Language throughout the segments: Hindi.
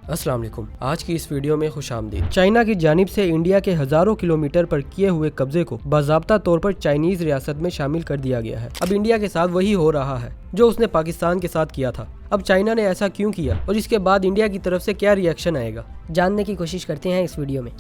अस्सलाम वालेकुम। आज की इस वीडियो में खुशामदीद। चाइना की जानिब से इंडिया के हजारों किलोमीटर पर किए हुए कब्जे को बाज़ाब्ता तौर पर चाइनीज रियासत में शामिल कर दिया गया है। अब इंडिया के साथ वही हो रहा है जो उसने पाकिस्तान के साथ किया था। अब चाइना ने ऐसा क्यों किया और इसके बाद इंडिया की तरफ से क्या रिएक्शन आएगा, जानने की कोशिश करते हैं इस वीडियो में।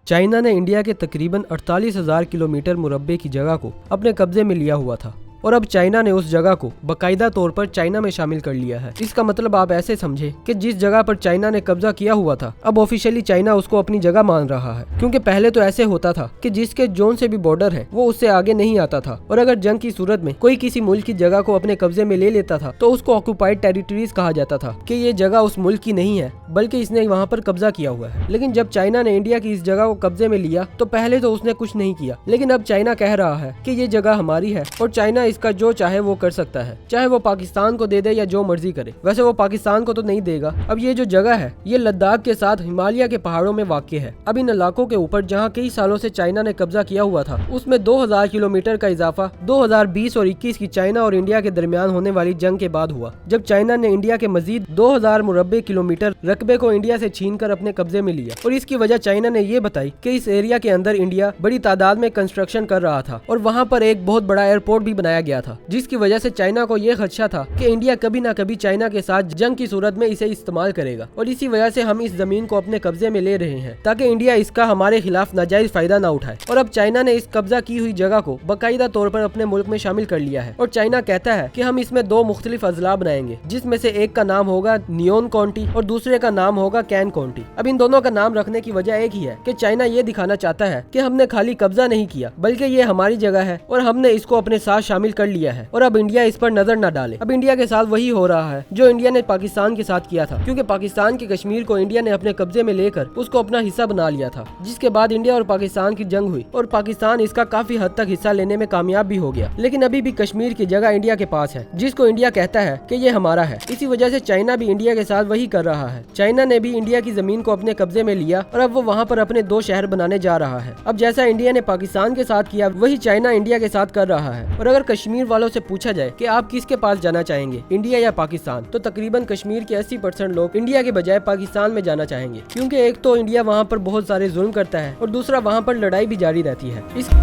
चाइना ने इंडिया के तकरीबन 48,000 किलोमीटर मुरब्बे की जगह को अपने कब्जे में लिया हुआ था और अब चाइना ने उस जगह को बाकायदा तौर पर चाइना में शामिल कर लिया है। इसका मतलब आप ऐसे समझे कि जिस जगह पर चाइना ने कब्जा किया हुआ था अब ऑफिशियली चाइना उसको अपनी जगह मान रहा है, क्योंकि पहले तो ऐसे होता था कि जिसके जोन से भी बॉर्डर है वो उससे आगे नहीं आता था और अगर जंग की सूरत में कोई किसी मुल्क की जगह को अपने कब्जे में ले लेता था तो उसको ऑक्युपाइड टेरिटरीज कहा जाता था कि ये जगह उस मुल्क की नहीं है बल्कि इसने वहाँ पर कब्जा किया हुआ है। लेकिन जब चाइना ने इंडिया की इस जगह को कब्जे में लिया तो पहले तो उसने कुछ नहीं किया, लेकिन अब चाइना कह रहा है कि ये जगह हमारी है और चाइना इसका जो चाहे वो कर सकता है, चाहे वो पाकिस्तान को दे दे या जो मर्जी करे। वैसे वो पाकिस्तान को तो नहीं देगा। अब ये जो जगह है ये लद्दाख के साथ हिमालय के पहाड़ों में वाक़ है। अब इन इलाकों के ऊपर जहाँ कई सालों से चाइना ने कब्जा किया हुआ था उसमें 2000 किलोमीटर का इजाफा 2020 और 21 की चाइना और इंडिया के दरमियान होने वाली जंग के बाद हुआ, जब चाइना ने इंडिया के मजीद 2000 मुरब्बे किलोमीटर रकबे को इंडिया से छीन कर अपने कब्जे में लिया। और इसकी वजह चाइना ने ये बताई कि इस एरिया के अंदर इंडिया बड़ी तादाद में कंस्ट्रक्शन कर रहा था और वहाँ पर एक बहुत बड़ा एयरपोर्ट भी बनाया गया था, जिसकी वजह से चाइना को यह खदशा था कि इंडिया कभी ना कभी चाइना के साथ जंग की सूरत में इसे इस्तेमाल करेगा और इसी वजह से हम इस जमीन को अपने कब्जे में ले रहे हैं ताकि इंडिया इसका हमारे खिलाफ नाजायज फायदा ना उठाए। और अब चाइना ने इस कब्जा की हुई जगह को बाकायदा तौर पर अपने मुल्क में शामिल कर लिया है और चाइना कहता है कि हम इसमें 2 मुख्तलिफ अजला बनाएंगे, जिसमें से एक का नाम होगा नियोन काउंटी और दूसरे का नाम होगा कैन काउंटी। अब इन दोनों का नाम रखने की वजह एक ही है कि चाइना ये दिखाना चाहता है कि हमने खाली कब्जा नहीं किया बल्कि ये हमारी जगह है और हमने इसको अपने साथ शामिल कर लिया है और अब इंडिया इस पर नजर न डाले। अब इंडिया के साथ वही हो रहा है जो इंडिया ने पाकिस्तान के साथ किया था, क्योंकि पाकिस्तान के कश्मीर को इंडिया ने अपने कब्जे में लेकर उसको अपना हिस्सा बना लिया था, जिसके बाद इंडिया और पाकिस्तान की जंग हुई और पाकिस्तान इसका काफी हद तक हिस्सा लेने में कामयाब भी हो गया। लेकिन अभी भी कश्मीर की जगह इंडिया के पास है, जिसको इंडिया कहता है कि ये हमारा है। इसी वजह से चाइना भी इंडिया के साथ वही कर रहा है। चाइना ने भी इंडिया की जमीन को अपने कब्जे में लिया और अब वो वहाँ पर अपने 2 शहर बनाने जा रहा है। अब जैसा इंडिया ने पाकिस्तान के साथ किया वही चाइना इंडिया के साथ कर रहा है। और अगर कश्मीर वालों से पूछा जाए कि आप किसके पास जाना चाहेंगे, इंडिया या पाकिस्तान, तो तकरीबन कश्मीर के 80% लोग इंडिया के बजाय पाकिस्तान में जाना चाहेंगे, क्योंकि एक तो इंडिया वहाँ पर बहुत सारे जुल्म करता है और दूसरा वहाँ पर लड़ाई भी जारी रहती है। इसके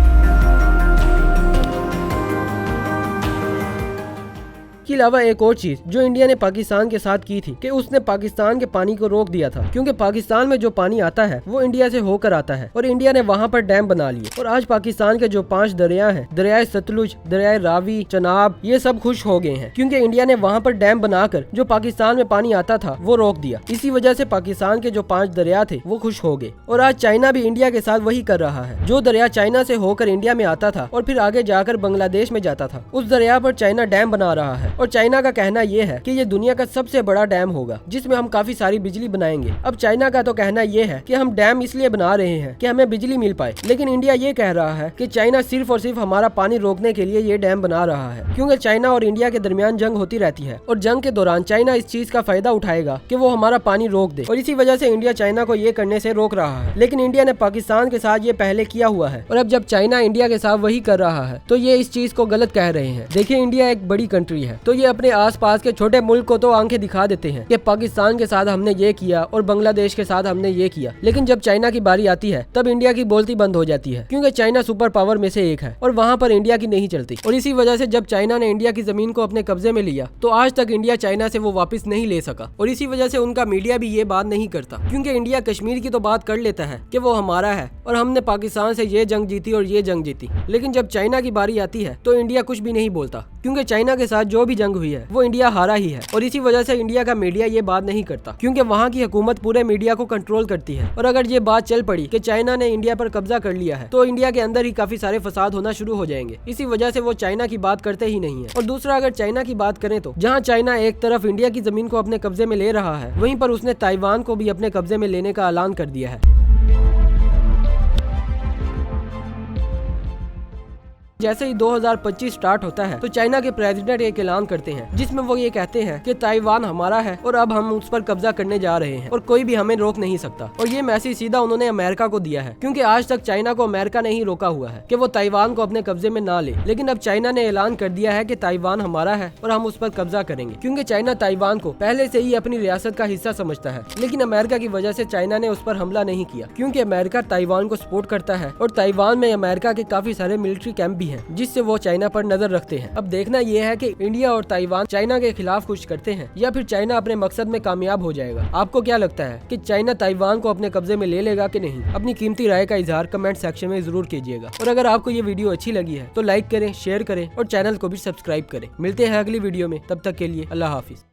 अलावा एक और चीज जो इंडिया ने पाकिस्तान के साथ की थी कि उसने पाकिस्तान के पानी को रोक दिया था, क्योंकि पाकिस्तान में जो पानी आता है वो इंडिया से होकर आता है और इंडिया ने वहाँ पर डैम बना लिए और आज पाकिस्तान के जो 5 दरिया हैं, दरियाए सतलुज, दरियाए रावी, चनाब, ये सब खुश हो गए हैं, क्योंकि इंडिया ने वहाँ पर डैम बनाकर जो पाकिस्तान में पानी आता था वो रोक दिया। इसी वजह से पाकिस्तान के जो 5 दरिया थे वो खुश हो गए और आज चाइना भी इंडिया के साथ वही कर रहा है। जो दरिया चाइना से होकर इंडिया में आता था और फिर आगे जाकर बांग्लादेश में जाता था, उस दरिया पर चाइना डैम बना रहा है और चाइना का कहना यह है कि ये दुनिया का सबसे बड़ा डैम होगा जिसमें हम काफी सारी बिजली बनाएंगे। अब चाइना का तो कहना यह है कि हम डैम इसलिए बना रहे हैं कि हमें बिजली मिल पाए, लेकिन इंडिया ये कह रहा है कि चाइना सिर्फ और सिर्फ हमारा पानी रोकने के लिए ये डैम बना रहा है, क्योंकि चाइना और इंडिया के दरमियान जंग होती रहती है और जंग के दौरान चाइना इस चीज का फायदा उठाएगा कि वो हमारा पानी रोक दे और इसी वजह से इंडिया चाइना को ये करने से रोक रहा है। लेकिन इंडिया ने पाकिस्तान के साथ ये पहले किया हुआ है और अब जब चाइना इंडिया के साथ वही कर रहा है तो ये इस चीज को गलत कह रहे हैं। देखिए, इंडिया एक बड़ी कंट्री है तो ये अपने आस पास के छोटे मुल्क को तो आंखें दिखा देते हैं कि पाकिस्तान के साथ हमने ये किया और बांग्लादेश के साथ हमने ये किया, लेकिन जब चाइना की बारी आती है तब इंडिया की बोलती बंद हो जाती है, क्योंकि चाइना सुपर पावर में से एक है और वहाँ पर इंडिया की नहीं चलती। और इसी वजह से जब चाइना ने इंडिया की जमीन को अपने कब्जे में लिया तो आज तक इंडिया चाइना से वो वापस नहीं ले सका और इसी वजह से उनका मीडिया भी ये बात नहीं करता, क्योंकि इंडिया कश्मीर की तो बात कर लेता है कि वो हमारा है और हमने पाकिस्तान से ये जंग जीती और ये जंग जीती, लेकिन जब चाइना की बारी आती है तो इंडिया कुछ भी नहीं बोलता, क्योंकि चाइना के साथ जो भी जंग हुई है वो इंडिया हारा ही है और इसी वजह से इंडिया का मीडिया ये बात नहीं करता, क्योंकि वहाँ की हुकूमत पूरे मीडिया को कंट्रोल करती है। और अगर ये बात चल पड़ी कि चाइना ने इंडिया पर कब्जा कर लिया है तो इंडिया के अंदर ही काफी सारे फसाद होना शुरू हो जाएंगे। इसी वजह से वो चाइना की बात करते ही नहीं है। और दूसरा, अगर चाइना की बात करें तो जहाँ चाइना एक तरफ इंडिया की जमीन को अपने कब्जे में ले रहा है, वहीं पर उसने ताइवान को भी अपने कब्जे में लेने का ऐलान कर दिया है। जैसे ही 2025 स्टार्ट होता है तो चाइना के प्रेसिडेंट एक ऐलान करते हैं जिसमें वो ये कहते हैं कि ताइवान हमारा है और अब हम उस पर कब्जा करने जा रहे हैं और कोई भी हमें रोक नहीं सकता। और ये मैसेज सीधा उन्होंने अमेरिका को दिया है, क्योंकि आज तक चाइना को अमेरिका ने ही रोका हुआ है कि वो ताइवान को अपने कब्जे में ना ले। लेकिन अब चाइना ने ऐलान कर दिया है कि ताइवान हमारा है और हम उस पर कब्जा करेंगे, क्योंकि चाइना ताइवान को पहले से ही अपनी रियासत का हिस्सा समझता है। लेकिन अमेरिका की वजह से चाइना ने उस पर हमला नहीं किया, क्योंकि अमेरिका ताइवान को सपोर्ट करता है और ताइवान में अमेरिका के काफी सारे मिलिट्री कैंप भी हैं, जिससे वो चाइना पर नजर रखते हैं। अब देखना यह है कि इंडिया और ताइवान चाइना के खिलाफ कुछ करते हैं या फिर चाइना अपने मकसद में कामयाब हो जाएगा। आपको क्या लगता है कि चाइना ताइवान को अपने कब्जे में ले लेगा कि नहीं? अपनी कीमती राय का इजहार कमेंट सेक्शन में जरूर कीजिएगा। और अगर आपको ये वीडियो अच्छी लगी है तो लाइक करें, शेयर करें और चैनल को भी सब्सक्राइब करें। मिलते हैं अगली वीडियो में, तब तक के लिए अल्लाह हाफिज।